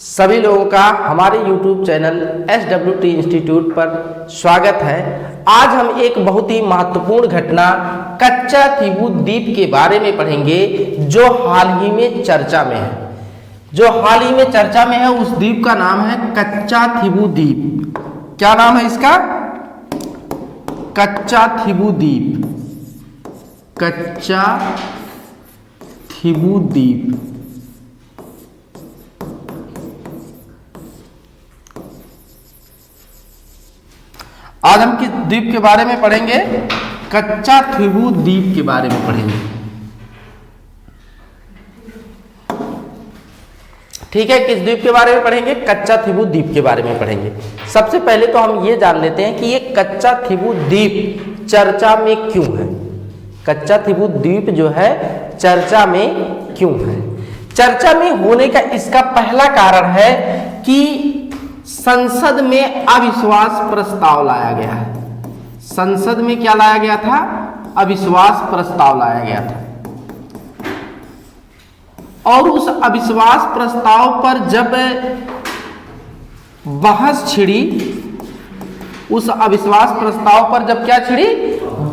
सभी लोगों का हमारे YouTube चैनल SWT इंस्टीट्यूट पर स्वागत है। आज हम एक बहुत ही महत्वपूर्ण घटना कच्चा थीवू द्वीप के बारे में पढ़ेंगे जो हाल ही में चर्चा में है। उस द्वीप का नाम है कच्चा थीवू द्वीप। क्या नाम है इसका? कच्चा थीवू द्वीप। कच्चा थीवू द्वीप। आज हम किस द्वीप के बारे में पढ़ेंगे? कच्चा थीवू द्वीप के बारे में पढ़ेंगे। ठीक है, किस द्वीप के बारे में पढ़ेंगे? कच्चा थीवू द्वीप के बारे में पढ़ेंगे। सबसे पहले तो हम ये जान लेते हैं कि ये कच्चा थीवू द्वीप चर्चा में क्यों है। कच्चा थीवू द्वीप जो है चर्चा में क्यों है? चर्चा में होने का इसका पहला कारण है कि संसद में अविश्वास प्रस्ताव लाया गया है। संसद में क्या लाया गया था? अविश्वास प्रस्ताव लाया गया था। और उस अविश्वास प्रस्ताव पर जब बहस छिड़ी, उस अविश्वास प्रस्ताव पर जब क्या छिड़ी?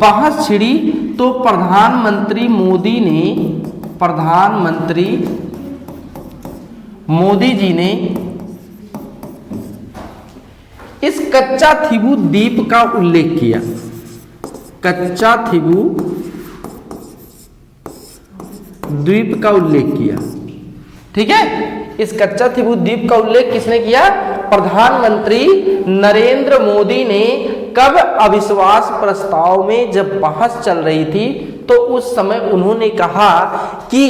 बहस छिड़ी, तो प्रधानमंत्री मोदी जी ने इस कच्चा थीवू द्वीप का उल्लेख किया। कच्चा थीवू द्वीप का उल्लेख किया। ठीक है, इस कच्चा थीवू द्वीप का उल्लेख किसने किया? प्रधानमंत्री नरेंद्र मोदी ने। कब? अविश्वास प्रस्ताव में जब बहस चल रही थी तो उस समय उन्होंने कहा कि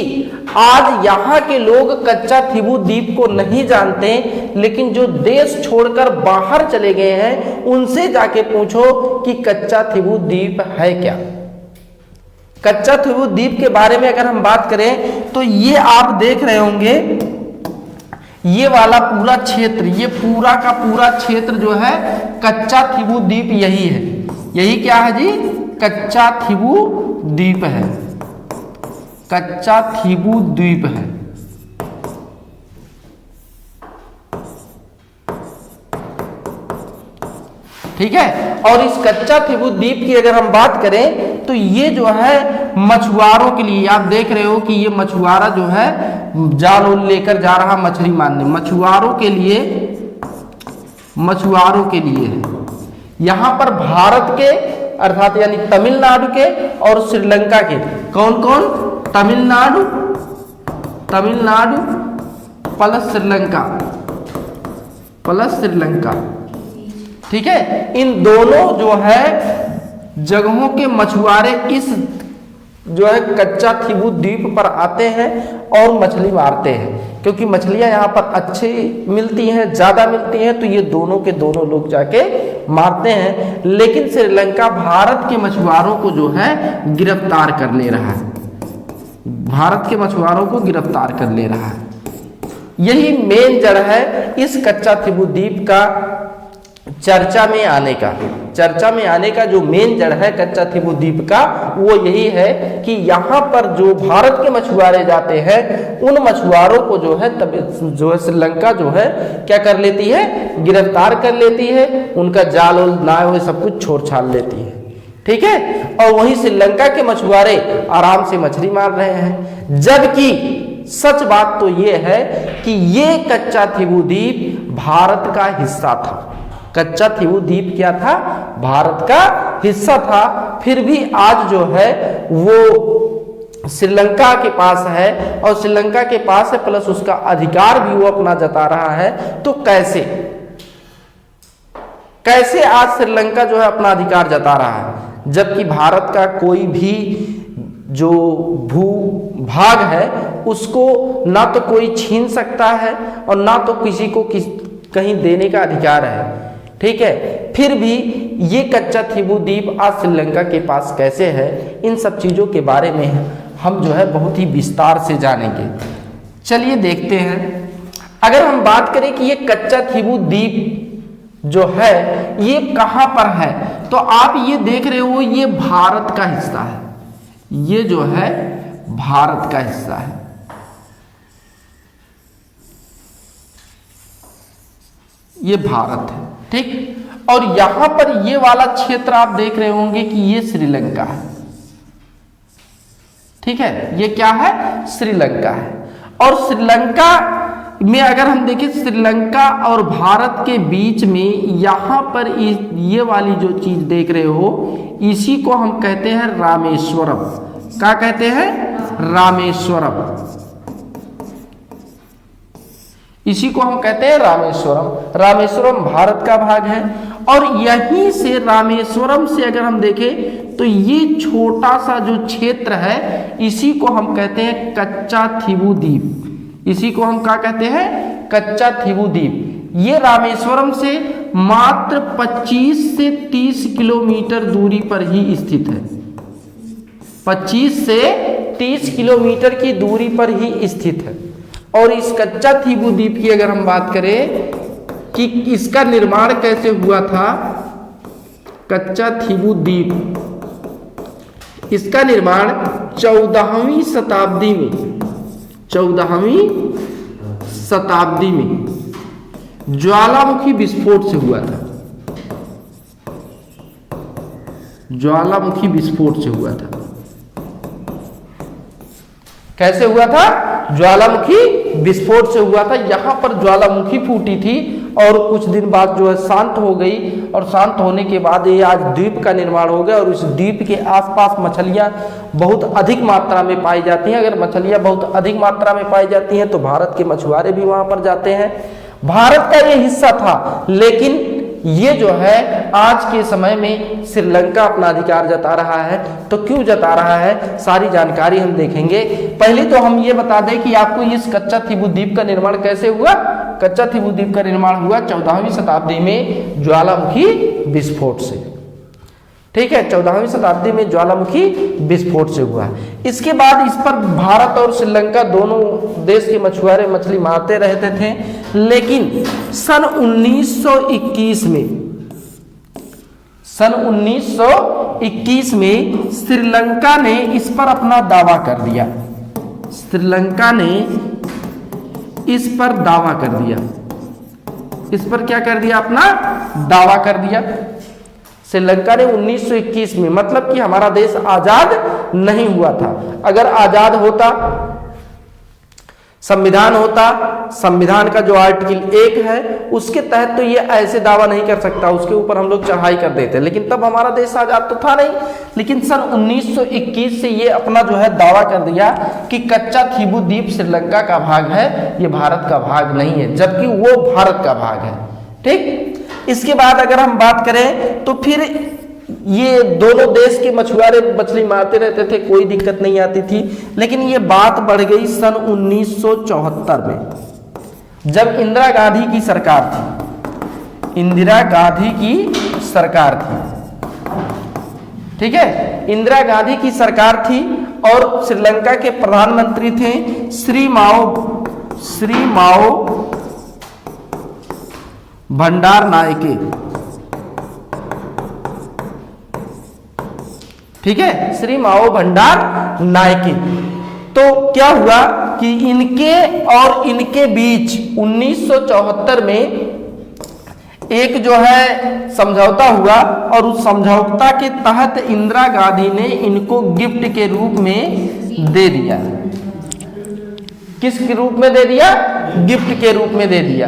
आज यहाँ के लोग कच्चा थीवू द्वीप को नहीं जानते, लेकिन जो देश छोड़कर बाहर चले गए हैं उनसे जाके पूछो कि कच्चा थीवू द्वीप है क्या। कच्चा थीवू द्वीप के बारे में अगर हम बात करें तो ये आप देख रहे होंगे, ये वाला पूरा क्षेत्र, ये पूरा का पूरा क्षेत्र जो है कच्चा थीवू द्वीप यही है। यही क्या है जी? कच्चा थीवू द्वीप है। कच्चा थीवू द्वीप है। ठीक है, और इस कच्चा थीवू द्वीप की अगर हम बात करें तो ये जो है मछुआरों के लिए, आप देख रहे हो कि ये मछुआरा जो है जाल लेकर जा रहा मछली मारने, मछुआरों के लिए है। यहां पर भारत के अर्थात यानी तमिलनाडु के और श्रीलंका के, कौन कौन? तमिलनाडु प्लस श्रीलंका। ठीक है, इन दोनों जो है जगहों के मछुआरे इस जो है कच्चा थीवू द्वीप पर आते हैं और मछली मारते हैं, क्योंकि मछलियां यहाँ पर अच्छी मिलती हैं, ज्यादा मिलती हैं, तो ये दोनों के दोनों लोग जाके मारते हैं। लेकिन श्रीलंका भारत के मछुआरों को जो है गिरफ्तार कर ले रहा है। भारत के मछुआरों को गिरफ्तार कर ले रहा है। यही मेन जड़ है इस कच्चा थीवू द्वीप का चर्चा में आने का जो मेन जड़ है कच्चा थीवू द्वीप का, वो यही है कि यहाँ पर जो भारत के मछुआरे जाते हैं उन मछुआरों को जो है श्रीलंका जो है क्या कर लेती है? गिरफ्तार कर लेती है। उनका जाल और नाव सब कुछ छोड़ छाड़ लेती है। ठीक है, और वहीं श्रीलंका के मछुआरे आराम से मछली मार रहे हैं। जबकि सच बात तो ये है कि ये कच्चा थीवू द्वीप भारत का हिस्सा था। कच्चा थीवू द्वीप क्या था? भारत का हिस्सा था। फिर भी आज जो है वो श्रीलंका के पास है, और श्रीलंका के पास है प्लस उसका अधिकार भी वो अपना जता रहा है। तो कैसे आज श्रीलंका जो है अपना अधिकार जता रहा है, जबकि भारत का कोई भी जो भूभाग है उसको ना तो कोई छीन सकता है और ना तो किसी को कहीं देने का अधिकार है। ठीक है, फिर भी ये कच्चा थीवू द्वीप आज श्रीलंका के पास कैसे है, इन सब चीजों के बारे में हम जो है बहुत ही विस्तार से जानेंगे। चलिए देखते हैं। अगर हम बात करें कि ये कच्चा थीवू द्वीप जो है ये कहां पर है, तो आप ये देख रहे हो ये भारत का हिस्सा है। ये जो है भारत का हिस्सा है। ये भारत है, ठीक। और यहां पर ये वाला क्षेत्र आप देख रहे होंगे कि ये श्रीलंका है, ठीक है, ये क्या है, श्रीलंका है। और श्रीलंका में अगर हम देखें, श्रीलंका और भारत के बीच में यहां पर ये वाली जो चीज देख रहे हो, इसी को हम कहते हैं रामेश्वरम। क्या कहते हैं, रामेश्वरम। इसी को हम कहते हैं रामेश्वरम। रामेश्वरम भारत का भाग है। और यहीं से रामेश्वरम से अगर हम देखें तो ये छोटा सा जो क्षेत्र है, इसी को हम कहते हैं कच्चा थीवू द्वीप। इसी को हम क्या कहते हैं, कच्चा थीवू द्वीप। ये रामेश्वरम से मात्र 25 से 30 किलोमीटर दूरी पर ही स्थित है। 25 से 30 किलोमीटर की दूरी पर ही स्थित है। और इस कच्चा थीवू द्वीप की अगर हम बात करें कि इसका निर्माण कैसे हुआ था, कच्चा थीवू द्वीप, इसका निर्माण 14वीं शताब्दी में, 14वीं शताब्दी में ज्वालामुखी विस्फोट से हुआ था। ज्वालामुखी विस्फोट से हुआ था। कैसे हुआ था, ज्वालामुखी विस्फोट से हुआ था। यहां पर ज्वालामुखी फूटी थी और कुछ दिन बाद जो है शांत हो गई, और शांत होने के बाद ये आज द्वीप का निर्माण हो गया। और इस द्वीप के आसपास मछलियां बहुत अधिक मात्रा में पाई जाती हैं। अगर मछलियां बहुत अधिक मात्रा में पाई जाती हैं तो भारत के मछुआरे भी वहां पर जाते हैं। भारत का ये हिस्सा था, लेकिन ये जो है आज के समय में श्रीलंका अपना अधिकार जता रहा है। तो क्यों जता रहा है, सारी जानकारी हम देखेंगे। पहले तो हम ये बता दें कि आपको इस कच्चा थीवू द्वीप का निर्माण कैसे हुआ। कच्चा थीवू द्वीप का निर्माण हुआ 14वीं शताब्दी में ज्वालामुखी विस्फोट से, ठीक है, 14वीं शताब्दी में ज्वालामुखी विस्फोट से हुआ। इसके बाद इस पर भारत और श्रीलंका दोनों देश के मछुआरे मछली मारते रहते थे। लेकिन सन 1921 में, सन 1921 में श्रीलंका ने इस पर अपना दावा कर दिया। श्रीलंका ने इस पर दावा कर दिया। इस पर क्या कर दिया, अपना दावा कर दिया। श्रीलंका ने 1921 में, मतलब कि हमारा देश आजाद नहीं हुआ था। अगर आजाद होता, संविधान होता, संविधान का जो आर्टिकल 1 है उसके तहत तो ये ऐसे दावा नहीं कर सकता, उसके ऊपर हम लोग चढ़ाई कर देते, लेकिन तब हमारा देश आजाद तो था नहीं। लेकिन सन 1921 से ये अपना जो है दावा कर दिया कि कच्चा थीवू द्वीप श्रीलंका का भाग है, ये भारत का भाग नहीं है, जबकि वो भारत का भाग है, ठीक। इसके बाद अगर हम बात करें तो फिर ये दोनों देश के मछुआरे मछली मारते रहते थे, कोई दिक्कत नहीं आती थी। लेकिन ये बात बढ़ गई सन 1974 में, जब इंदिरा गांधी की सरकार थी। इंदिरा गांधी की सरकार थी, ठीक है, इंदिरा गांधी की सरकार थी और श्रीलंका के प्रधानमंत्री थे श्री माओ भंडार नायके, ठीक है, श्री माओ भंडार नायके। तो क्या हुआ कि इनके और इनके बीच 1974 में एक जो है समझौता हुआ, और उस समझौता के तहत इंदिरा गांधी ने इनको गिफ्ट के रूप में दे दिया। किस के रूप में दे दिया, गिफ्ट के रूप में दे दिया,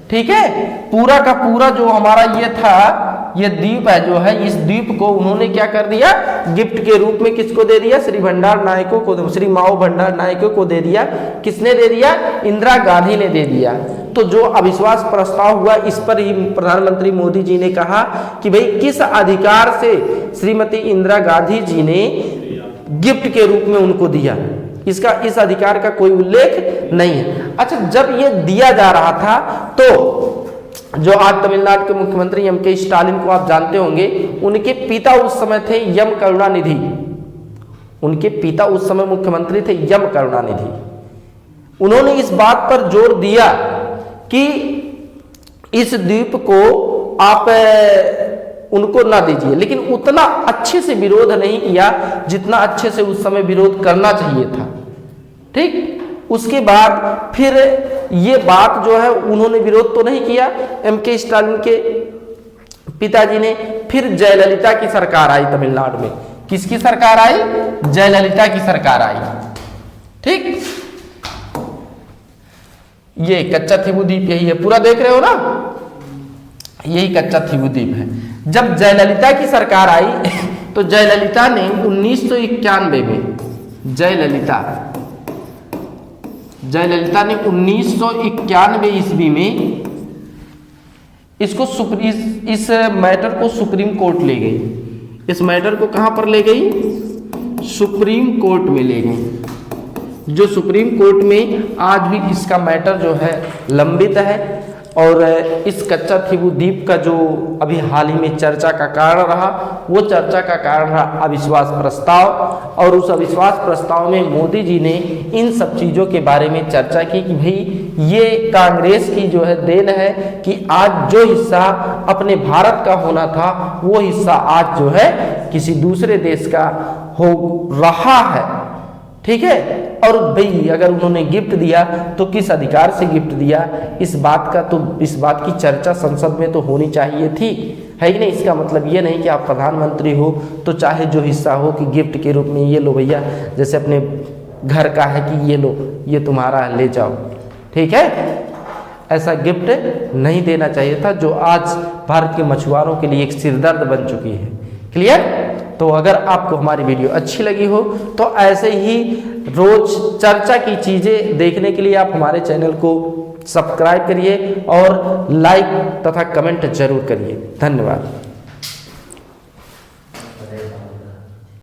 ठीक है। पूरा का पूरा जो हमारा ये था, ये द्वीप है जो है, इस द्वीप को उन्होंने क्या कर दिया, गिफ्ट के रूप में किसको दे दिया, श्री भंडार नायकों को, श्री माओ भंडार नायकों को दे दिया। किसने दे दिया, इंदिरा गांधी ने दे दिया। तो जो अविश्वास प्रस्ताव हुआ, इस पर ही प्रधानमंत्री मोदी जी ने कहा कि भाई किस अधिकार से श्रीमती इंदिरा गांधी जी ने गिफ्ट के रूप में उनको दिया, इसका इस अधिकार का कोई उल्लेख नहीं है। अच्छा, जब ये दिया जा रहा था तो जो आज तमिलनाडु के मुख्यमंत्री एम.के. स्टालिन को आप जानते होंगे, उनके पिता उस समय थे एम करुणानिधि। उनके पिता उस समय मुख्यमंत्री थे एम करुणानिधि। उन्होंने इस बात पर जोर दिया कि इस द्वीप को आप उनको ना दीजिए, लेकिन उतना अच्छे से विरोध नहीं किया जितना अच्छे से उस समय विरोध करना चाहिए था, ठीक। उसके बाद फिर ये बात जो है उन्होंने विरोध तो नहीं किया एम.के. स्टालिन के पिताजी ने। फिर जयललिता की सरकार आई तमिलनाडु में। किसकी सरकार आई? जयललिता की सरकार आई। ठीक, ये कच्चा थीवू द्वीप यही है, पूरा देख रहे हो ना, यही कच्चा थीवू द्वीप है। जब जयललिता की सरकार आई तो जयललिता ने 1991 में जयललिता ने 1991 ईस्वी में इसको इस मैटर को सुप्रीम कोर्ट ले गई। इस मैटर को कहां पर ले गई? सुप्रीम कोर्ट में ले गई। जो सुप्रीम कोर्ट में आज भी इसका मैटर जो है लंबित है। और इस कच्चा थीवू द्वीप का जो अभी हाल ही में चर्चा का कारण रहा, वो चर्चा का कारण रहा अविश्वास प्रस्ताव। और उस अविश्वास प्रस्ताव में मोदी जी ने इन सब चीज़ों के बारे में चर्चा की कि भाई ये कांग्रेस की जो है देन है कि आज जो हिस्सा अपने भारत का होना था वो हिस्सा आज जो है किसी दूसरे देश का हो रहा है। ठीक है, और भाई अगर उन्होंने गिफ्ट दिया तो किस अधिकार से गिफ्ट दिया, इस बात की चर्चा संसद में तो होनी चाहिए थी, है कि नहीं। इसका मतलब ये नहीं कि आप प्रधानमंत्री हो तो चाहे जो हिस्सा हो कि गिफ्ट के रूप में ये लो भैया, जैसे अपने घर का है कि ये लो, ये तुम्हारा है, ले जाओ। ठीक है, ऐसा गिफ्ट नहीं देना चाहिए था जो आज भारत के मछुआरों के लिए एक सिरदर्द बन चुकी है। क्लियर? तो अगर आपको हमारी वीडियो अच्छी लगी हो तो ऐसे ही रोज चर्चा की चीजें देखने के लिए आप हमारे चैनल को सब्सक्राइब करिए और लाइक तथा कमेंट जरूर करिए। धन्यवाद।